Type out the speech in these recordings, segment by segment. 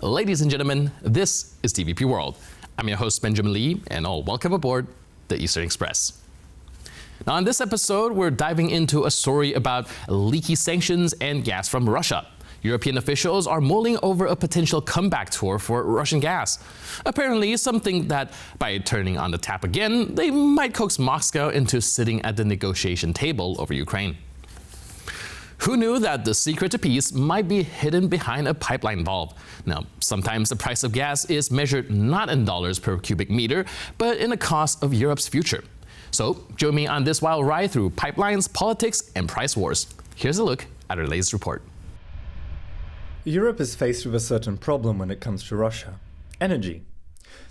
Ladies and gentlemen, this is TVP World. I'm your host, Benjamin Lee, and welcome aboard the Eastern Express. Now, in this episode, we're diving into a story about leaky sanctions and gas from Russia. European officials are mulling over a potential comeback tour for Russian gas. Apparently, something that, by turning on the tap again, they might coax Moscow into sitting at the negotiation table over Ukraine. Who knew that the secret to peace might be hidden behind a pipeline valve? Now, sometimes the price of gas is measured not in dollars per cubic meter, but in the cost of Europe's future. So, join me on this wild ride through pipelines, politics, and price wars. Here's a look at our latest report. Europe is faced with a certain problem when it comes to Russia: energy.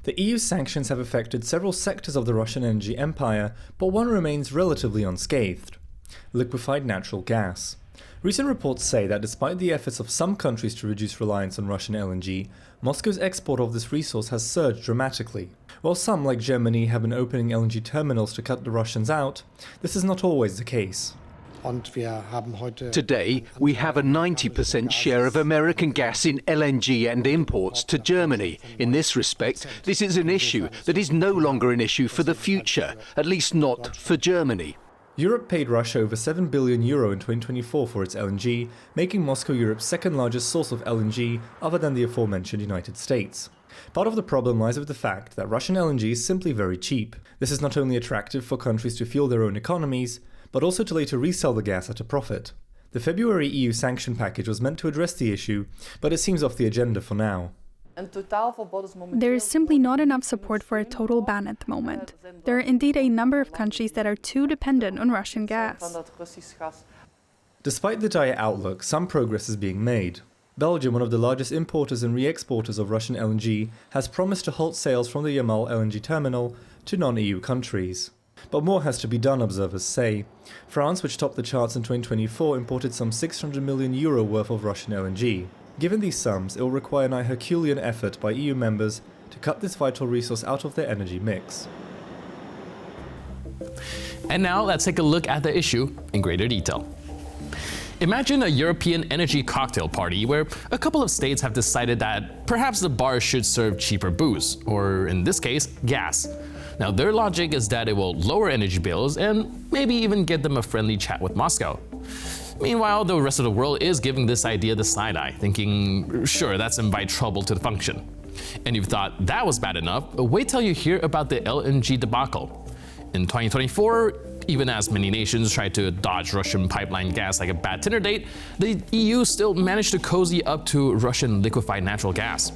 The EU's sanctions have affected several sectors of the Russian energy empire, but one remains relatively unscathed: liquefied natural gas. Recent reports say that despite the efforts of some countries to reduce reliance on Russian LNG, Moscow's export of this resource has surged dramatically. While some, like Germany, have been opening LNG terminals to cut the Russians out, this is not always the case. Today, we have a 90% share of American gas in LNG and imports to Germany. In this respect, this is an issue that is no longer an issue for the future, at least not for Germany. Europe paid Russia over €7 billion in 2024 for its LNG, making Moscow Europe's second largest source of LNG other than the aforementioned United States. Part of the problem lies with the fact that Russian LNG is simply very cheap. This is not only attractive for countries to fuel their own economies, but also to later resell the gas at a profit. The February EU sanction package was meant to address the issue, but it seems off the agenda for now. There is simply not enough support for a total ban at the moment. There are indeed a number of countries that are too dependent on Russian gas. Despite the dire outlook, some progress is being made. Belgium, one of the largest importers and re-exporters of Russian LNG, has promised to halt sales from the Yamal LNG terminal to non-EU countries. But more has to be done, observers say. France, which topped the charts in 2024, imported some €600 million worth of Russian LNG. Given these sums, it will require a Herculean effort by EU members to cut this vital resource out of their energy mix. And now let's take a look at the issue in greater detail. Imagine a European energy cocktail party where a couple of states have decided that perhaps the bars should serve cheaper booze, or in this case, gas. Now, their logic is that it will lower energy bills and maybe even get them a friendly chat with Moscow. Meanwhile, the rest of the world is giving this idea the side-eye, thinking, sure, that's invite trouble to the function. And if you thought that was bad enough, wait till you hear about the LNG debacle. In 2024, even as many nations tried to dodge Russian pipeline gas like a bad dinner date, the EU still managed to cozy up to Russian liquefied natural gas.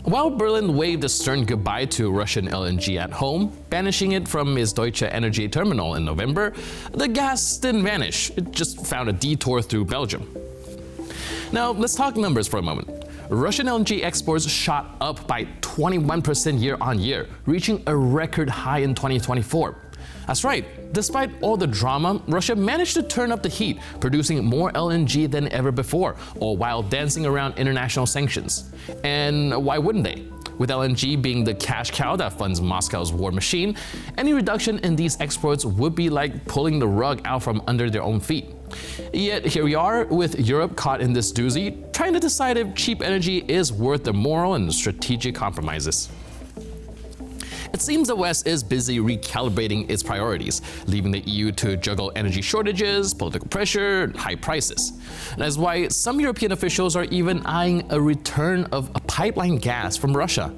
While Berlin waved a stern goodbye to Russian LNG at home, banishing it from its Deutsche Energy terminal in November, the gas didn't vanish. It just found a detour through Belgium. Now, let's talk numbers for a moment. Russian LNG exports shot up by 21% year on year, reaching a record high in 2024. That's right, despite all the drama, Russia managed to turn up the heat, producing more LNG than ever before, all while dancing around international sanctions. And why wouldn't they? With LNG being the cash cow that funds Moscow's war machine, any reduction in these exports would be like pulling the rug out from under their own feet. Yet here we are, with Europe caught in this doozy, trying to decide if cheap energy is worth the moral and strategic compromises. It seems the West is busy recalibrating its priorities, leaving the EU to juggle energy shortages, political pressure, and high prices. And that's why some European officials are even eyeing a return of a pipeline gas from Russia.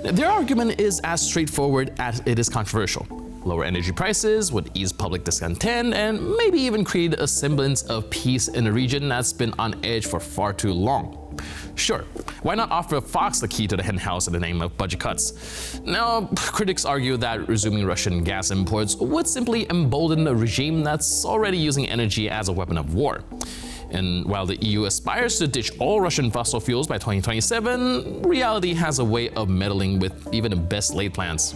Their argument is as straightforward as it is controversial. Lower energy prices would ease public discontent and maybe even create a semblance of peace in a region that's been on edge for far too long. Sure, why not offer Fox the key to the henhouse in the name of budget cuts? Now, critics argue that resuming Russian gas imports would simply embolden a regime that's already using energy as a weapon of war. And while the EU aspires to ditch all Russian fossil fuels by 2027, reality has a way of meddling with even the best laid plans.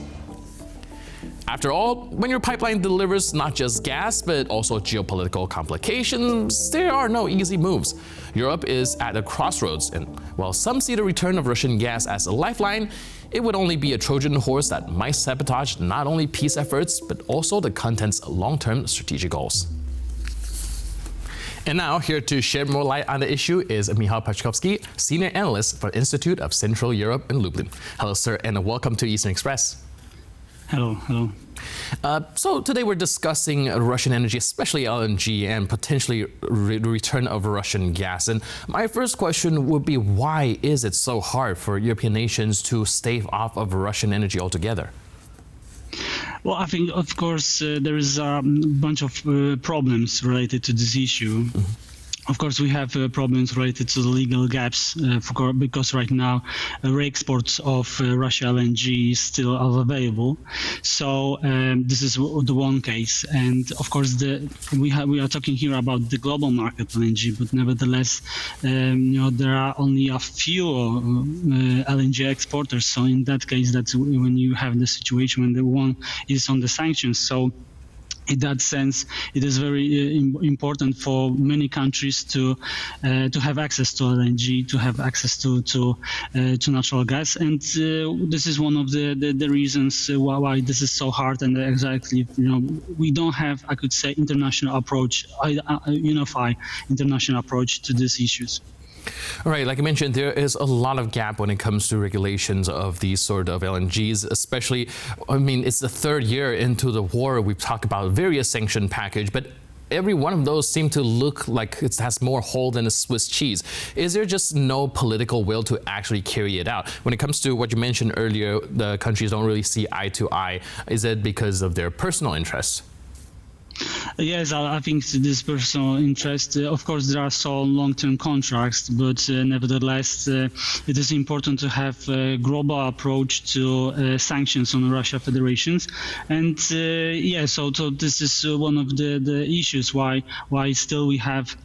After all, when your pipeline delivers not just gas, but also geopolitical complications, there are no easy moves. Europe is at a crossroads, and while some see the return of Russian gas as a lifeline, it would only be a Trojan horse that might sabotage not only peace efforts, but also the continent's long-term strategic goals. And now, here to shed more light on the issue is Michał Paczkowski, Senior Analyst for Institute of Central Europe in Lublin. Hello, sir, and welcome to Eastern Express. Hello. So today we're discussing Russian energy, especially LNG, and potentially return of Russian gas. And my first question would be, why is it so hard for European nations to stave off of Russian energy altogether? Well, I think, of course, there is a bunch of problems related to this issue. Of course, we have problems related to the legal gaps, because right now re-exports of Russia LNG is still available. So this is the one case, and of course we are talking here about the global market LNG, but nevertheless, there are only a few LNG exporters. So in that case, that's when you have the situation when the one is on the sanctions. So in that sense, it is very important for many countries to have access to LNG, to have access to natural gas, and this is one of the reasons why this is so hard. And exactly, we don't have, I could say, international approach, unified international approach to these issues. All right, like I mentioned, there is a lot of gap when it comes to regulations of these sort of LNGs, especially, it's the third year into the war. We've talked about various sanction package, but every one of those seem to look like it has more hole than a Swiss cheese. Is there just no political will to actually carry it out? When it comes to what you mentioned earlier, the countries don't really see eye to eye. Is it because of their personal interests? Yes, I think this personal interest, of course, there are some long-term contracts, but nevertheless, it is important to have a global approach to sanctions on Russia Federations. And so this is one of the issues why still we have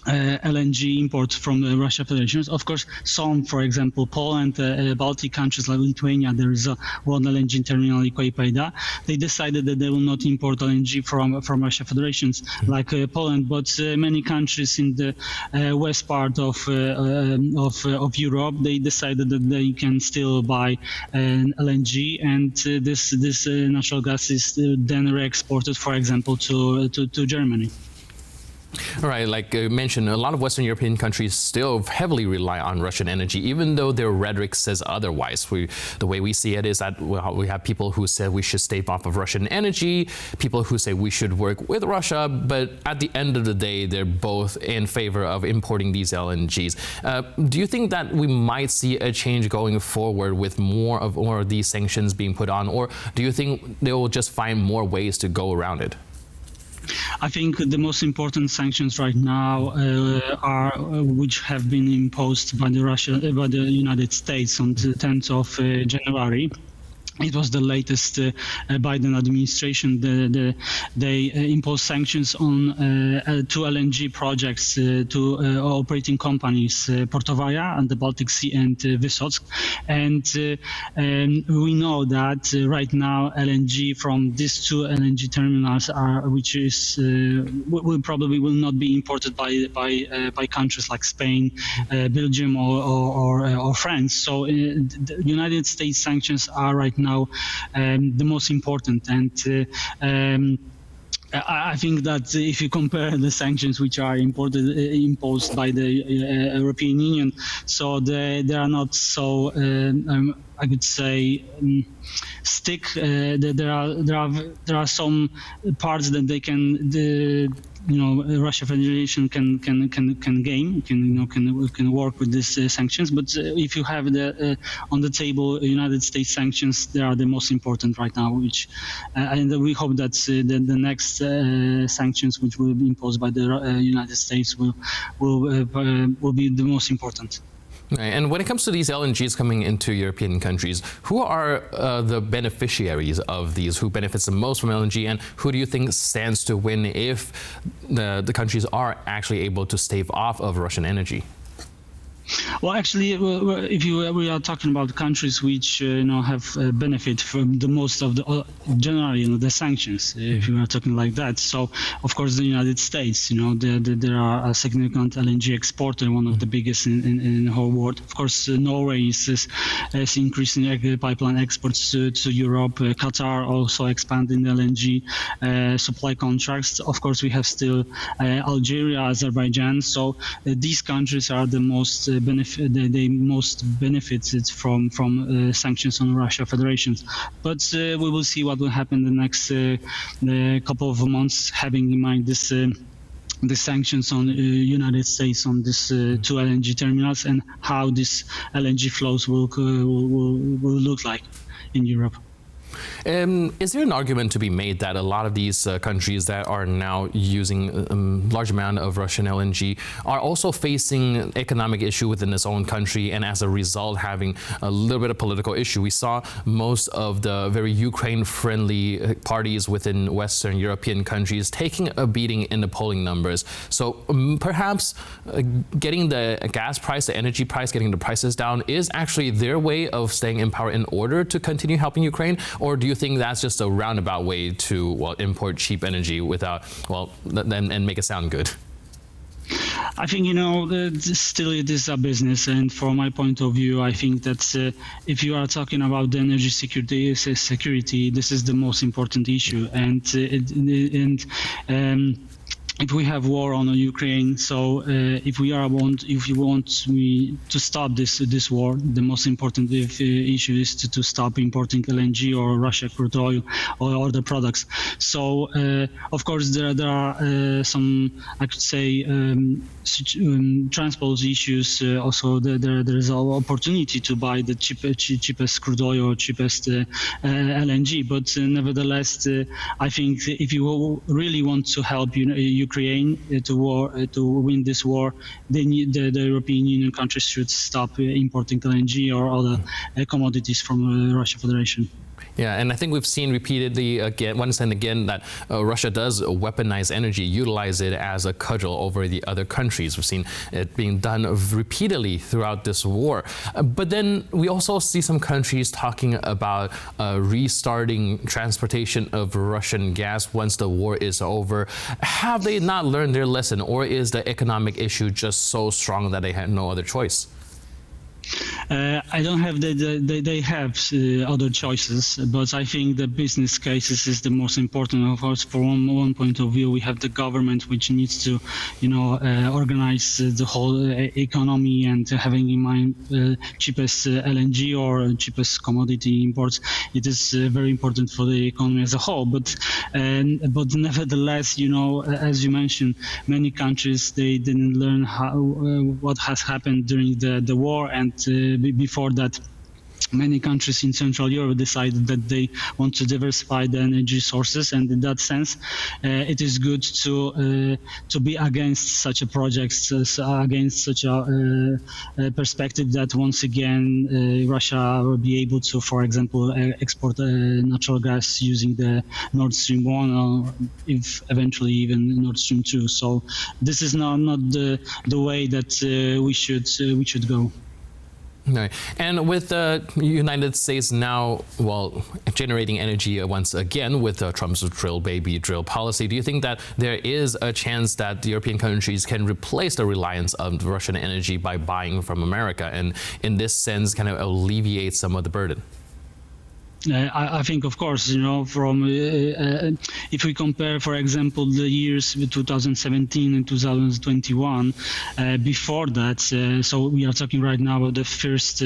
LNG import from the Russia Federation. Of course, some, for example, Poland, Baltic countries like Lithuania, there is one LNG terminal in Klaipėda. They decided that they will not import LNG from Russia Federations like Poland, but many countries in the west part of Europe, they decided that they can still buy LNG, and this natural gas is then re-exported, for example, to Germany. All right, like I mentioned, a lot of Western European countries still heavily rely on Russian energy, even though their rhetoric says otherwise. The way we see it is that we have people who say we should stave off of Russian energy, people who say we should work with Russia, but at the end of the day, they're both in favor of importing these LNGs. Do you think that we might see a change going forward with more of these sanctions being put on, or do you think they will just find more ways to go around it? I think the most important sanctions right now are which have been imposed by the United States on the 10th of January. It was the latest Biden administration. They imposed sanctions on two LNG projects, two operating companies, Portovaya and the Baltic Sea and Vysotsк. And we know that right now LNG from these two LNG terminals will not be imported by countries like Spain, Belgium, or France. So the United States sanctions are right now the most important, and I think that if you compare the sanctions which are imposed by the European Union, so they are not so I could say stick. There are some parts that they can Russia Federation can work with these sanctions. But if you have on the table United States sanctions, they are the most important right now. And we hope that the next sanctions which will be imposed by the United States will be the most important. Right. And when it comes to these LNGs coming into European countries, who are the beneficiaries of these? Who benefits the most from LNG, and who do you think stands to win if the countries are actually able to stave off of Russian energy? Well, actually, we are talking about countries which have benefit from the most of the generally the sanctions. If you are talking like that, so of course the United States, there are a significant LNG exporter, one of the biggest in the whole world. Of course, Norway is increasing pipeline exports to Europe. Qatar also expanding LNG supply contracts. Of course, we have still Algeria, Azerbaijan. So these countries are the most they most benefited from sanctions on Russia Federation. But we will see what will happen the next couple of months, having in mind this. The sanctions on United States on this two LNG terminals and how these LNG flows will look like in Europe. Is there an argument to be made that a lot of these countries that are now using a large amount of Russian LNG are also facing economic issue within its own country, and as a result having a little bit of political issue? We saw most of the very Ukraine-friendly parties within Western European countries taking a beating in the polling numbers. So perhaps getting the gas price, the energy price, getting the prices down is actually their way of staying in power in order to continue helping Ukraine? Or do you think that's just a roundabout way to import cheap energy without, and make it sound good? I think, still it is a business. And from my point of view, I think that if you are talking about the energy security, this is the most important issue. If we have war on Ukraine, so if you want me to stop this war, the most important issue is to stop importing LNG or Russia crude oil or other products. So of course there are some, I could say, transport issues. Also there is an opportunity to buy the cheapest crude oil or cheapest LNG. But nevertheless, I think if you really want to help Ukraine to win this war, the European Union countries should stop importing LNG or other commodities from Russia Federation. Yeah, and I think we've seen repeatedly once and again that Russia does weaponize energy, utilize it as a cudgel over the other countries. We've seen it being done repeatedly throughout this war. But then we also see some countries talking about restarting transportation of Russian gas once the war is over. Have they not learned their lesson, or is the economic issue just so strong that they had no other choice? I don't have they have other choices, but I think the business cases is the most important. Of course, from one point of view, we have the government which needs to, organize the whole economy and having in mind cheapest LNG or cheapest commodity imports. It is very important for the economy as a whole. But nevertheless, as you mentioned, many countries they didn't learn what has happened during the war, and before that, many countries in Central Europe decided that they want to diversify the energy sources, and in that sense, it is good to be against such a project, against such a perspective that once again Russia will be able to, for example, export natural gas using the Nord Stream 1 or if eventually even Nord Stream 2. So this is not the way that we should go. Right. And with the United States now, generating energy once again with Trump's drill baby drill policy, do you think that there is a chance that the European countries can replace the reliance on Russian energy by buying from America, and in this sense kind of alleviate some of the burden? I think, of course, from if we compare, for example, the years 2017 and 2021, before that, so we are talking right now about the first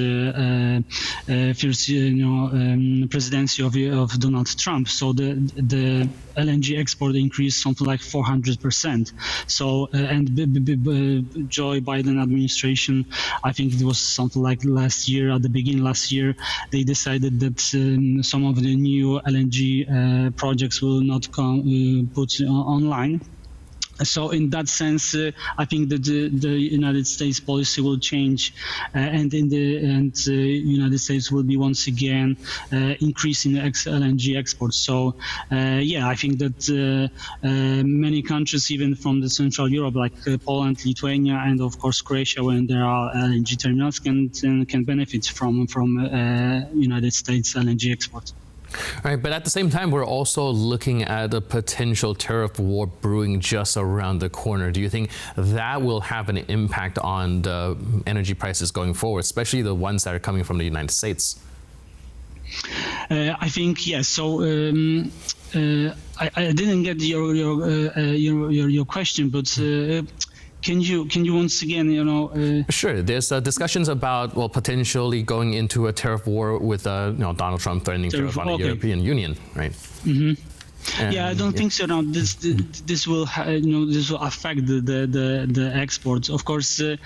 presidency of Donald Trump. So the LNG export increased something like 400%. So and Joe Biden administration, I think it was something like last year, at the beginning last year, they decided that some of the new LNG projects will not come put online. So in that sense, I think that the United States policy will change, and United States will be once again increasing LNG exports. So I think that many countries, even from the Central Europe, like Poland, Lithuania, and of course Croatia, when there are LNG terminals, can benefit from United States LNG exports. All right, but at the same time, we're also looking at a potential tariff war brewing just around the corner. Do you think that will have an impact on the energy prices going forward, especially the ones that are coming from the United States? I think yes. So I didn't get your question, but. Can you once again, Sure. There's discussions about potentially going into a tariff war with Donald Trump threatening tariff on the European Union, right? Mm-hmm. I don't think so. No, this will affect the exports. Of course, if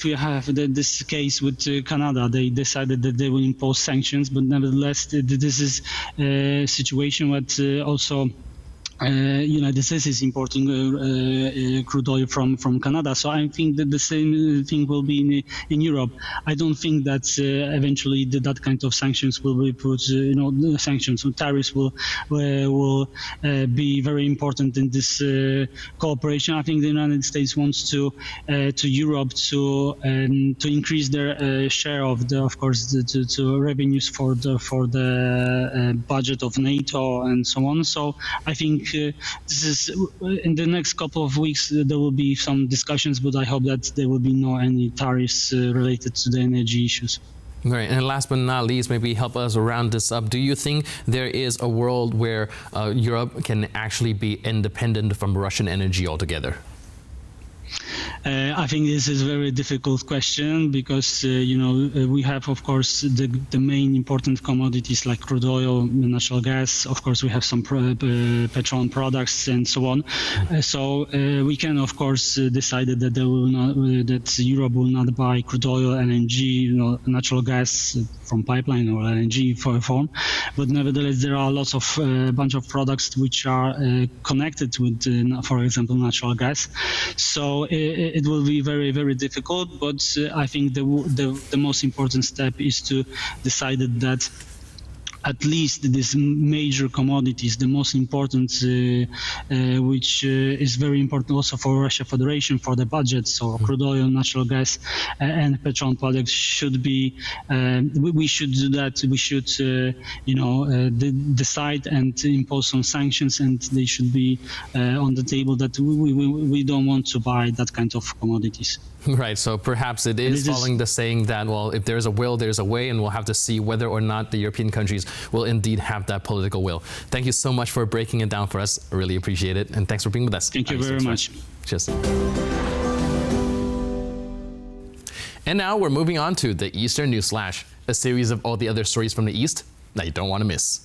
we have this case with Canada, they decided that they will impose sanctions, but nevertheless, this is a situation that also. United States is importing crude oil from Canada, so I think that the same thing will be in Europe. I don't think that eventually that kind of sanctions will be put. Sanctions or tariffs will be very important in this cooperation. I think the United States wants to Europe to increase their share of the revenues for the budget of NATO and so on. So I think. This is in the next couple of weeks there will be some discussions, but I hope that there will be no any tariffs related to the energy issues. Right, and last but not least, maybe help us round this up. Do you think there is a world where Europe can actually be independent from Russian energy altogether? I think this is a very difficult question because we have, of course, the main important commodities like crude oil, natural gas. Of course, we have some petroleum products and so on. So we can, of course, decide that that Europe will not buy crude oil, LNG, natural gas from pipeline or LNG form. But nevertheless, there are lots of bunch of products which are connected with, for example, natural gas. So it will be very, very difficult, but I think the most important step is to decide that at least these major commodities, the most important, which is very important also for Russia Federation, for the budget, so crude oil, natural gas, and petroleum products should be, we should do that. We should, decide and impose some sanctions, and they should be on the table that we don't want to buy that kind of commodities. Right, so perhaps it is following the saying that, well, if there's a will, there's a way, and we'll have to see whether or not the European countries will indeed have that political will. Thank you so much for breaking it down for us. I really appreciate it, and thanks for being with us. Thank you very much. Cheers. And now we're moving on to the Eastern News Flash, a series of all the other stories from the East that you don't want to miss.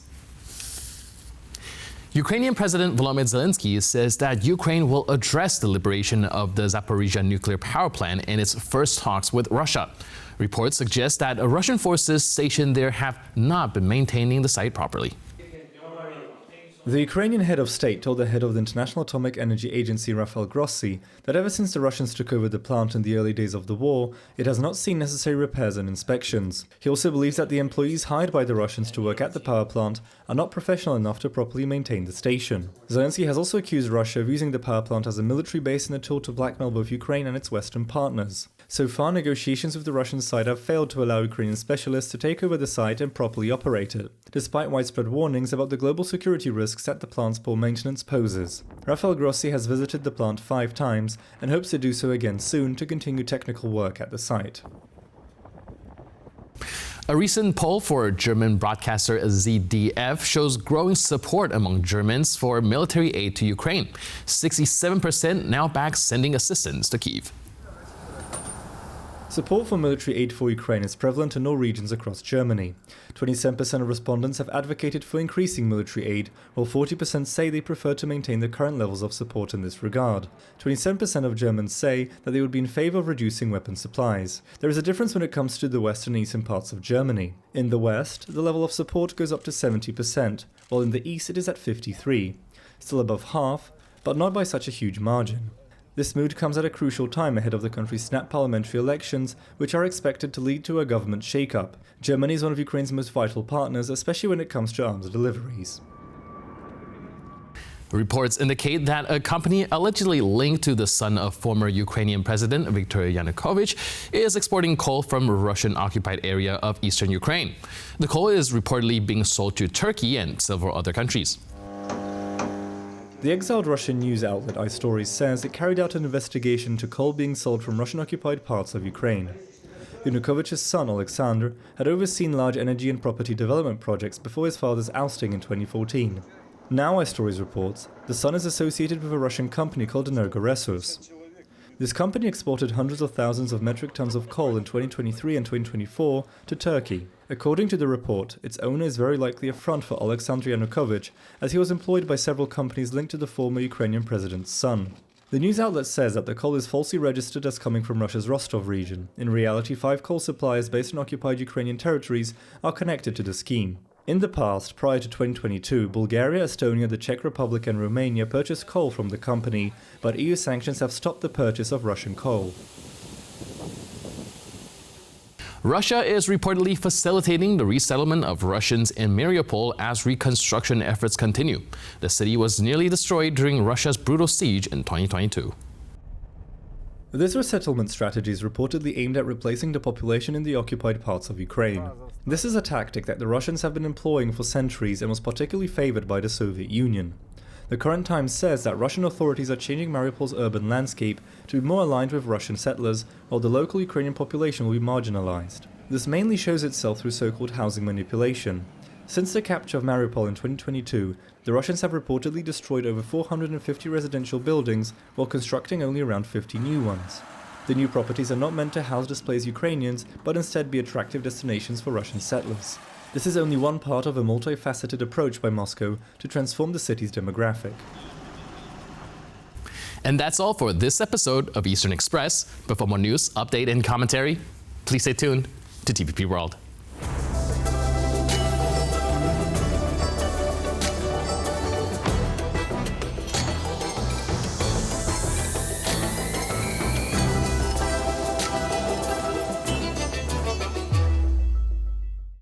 Ukrainian President Volodymyr Zelensky says that Ukraine will address the liberation of the Zaporizhzhia nuclear power plant in its first talks with Russia. Reports suggest that Russian forces stationed there have not been maintaining the site properly. The Ukrainian head of state told the head of the International Atomic Energy Agency, Rafael Grossi, that ever since the Russians took over the plant in the early days of the war, it has not seen necessary repairs and inspections. He also believes that the employees hired by the Russians to work at the power plant are not professional enough to properly maintain the station. Zelensky has also accused Russia of using the power plant as a military base and a tool to blackmail both Ukraine and its Western partners. So far, negotiations with the Russian side have failed to allow Ukrainian specialists to take over the site and properly operate it, despite widespread warnings about the global security risks that the plant's poor maintenance poses. Rafael Grossi has visited the plant 5 times and hopes to do so again soon to continue technical work at the site. A recent poll for German broadcaster ZDF shows growing support among Germans for military aid to Ukraine. 67% now back sending assistance to Kyiv. Support for military aid for Ukraine is prevalent in all regions across Germany. 27% of respondents have advocated for increasing military aid, while 40% say they prefer to maintain the current levels of support in this regard. 27% of Germans say that they would be in favor of reducing weapon supplies. There is a difference when it comes to the western and eastern parts of Germany. In the west, the level of support goes up to 70%, while in the east it is at 53%. Still above half, but not by such a huge margin. This mood comes at a crucial time ahead of the country's snap parliamentary elections, which are expected to lead to a government shake-up. Germany is one of Ukraine's most vital partners, especially when it comes to arms deliveries. Reports indicate that a company allegedly linked to the son of former Ukrainian President Viktor Yanukovych is exporting coal from a Russian-occupied area of eastern Ukraine. The coal is reportedly being sold to Turkey and several other countries. The exiled Russian news outlet iStories says it carried out an investigation into coal being sold from Russian-occupied parts of Ukraine. Yanukovych's son, Alexander, had overseen large energy and property development projects before his father's ousting in 2014. Now, iStories reports, the son is associated with a Russian company called Energoresurs. This company exported hundreds of thousands of metric tons of coal in 2023 and 2024 to Turkey. According to the report, its owner is very likely a front for Alexander Yanukovych, as he was employed by several companies linked to the former Ukrainian president's son. The news outlet says that the coal is falsely registered as coming from Russia's Rostov region. In reality, 5 coal suppliers based on occupied Ukrainian territories are connected to the scheme. In the past, prior to 2022, Bulgaria, Estonia, the Czech Republic and Romania purchased coal from the company, but EU sanctions have stopped the purchase of Russian coal. Russia is reportedly facilitating the resettlement of Russians in Mariupol as reconstruction efforts continue. The city was nearly destroyed during Russia's brutal siege in 2022. This resettlement strategy is reportedly aimed at replacing the population in the occupied parts of Ukraine. This is a tactic that the Russians have been employing for centuries and was particularly favored by the Soviet Union. The current Times says that Russian authorities are changing Mariupol's urban landscape to be more aligned with Russian settlers, while the local Ukrainian population will be marginalized. This mainly shows itself through so-called housing manipulation. Since the capture of Mariupol in 2022, the Russians have reportedly destroyed over 450 residential buildings while constructing only around 50 new ones. The new properties are not meant to house displaced Ukrainians, but instead be attractive destinations for Russian settlers. This is only one part of a multifaceted approach by Moscow to transform the city's demographic. And that's all for this episode of Eastern Express. But for more news, update, and commentary, please stay tuned to TVP World.